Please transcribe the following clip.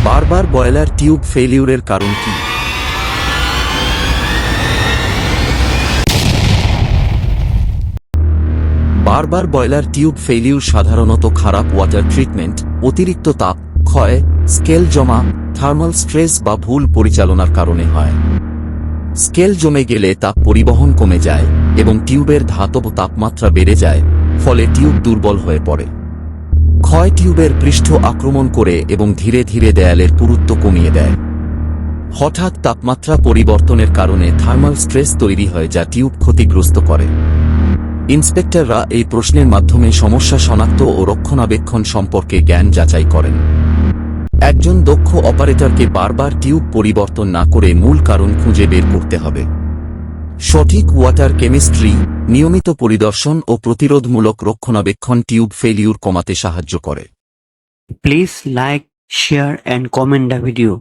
বারবার boiler tube ফেলিউরের কারণ কি? বারবার বয়লার টিউব ফেলিউর সাধারণত খারাপ ওয়াটার ট্রিটমেন্ট, অতিরিক্ত তাপ, ক্ষয়, স্কেল জমা, থার্মাল স্ট্রেস বা ভুল পরিচালনার কারণে হয়। স্কেল জমে গেলে তাপ পরিবহন কমে যায় এবং টিউবের ধাতব তাপমাত্রা বেড়ে যায়, ফলে টিউব দুর্বল হয়ে পড়ে। ক্ষয় টিউবের পৃষ্ঠ আক্রমণ করে এবং ধীরে ধীরে দেয়ালের পুরুত্ব কমিয়ে দেয়। হঠাৎ তাপমাত্রা পরিবর্তনের কারণে থার্মাল স্ট্রেস তৈরি হয় যা টিউব ক্ষতিগ্রস্ত করে। ইন্সপেক্টররা এই প্রশ্নের মাধ্যমে সমস্যা শনাক্ত ও রক্ষণাবেক্ষণ সম্পর্কে জ্ঞান যাচাই করেন। একজন দক্ষ অপারেটরকে বারবার টিউব পরিবর্তন না করে মূল কারণ খুঁজে বের করতে হবে। সঠিক ওয়াটার কেমিস্ট্রি, নিয়মিত পরিদর্শন ও প্রতিরোধমূলক রক্ষণাবেক্ষণ টিউব ফেলিউর কমাতে সাহায্য করে। Please like, share and comment the video.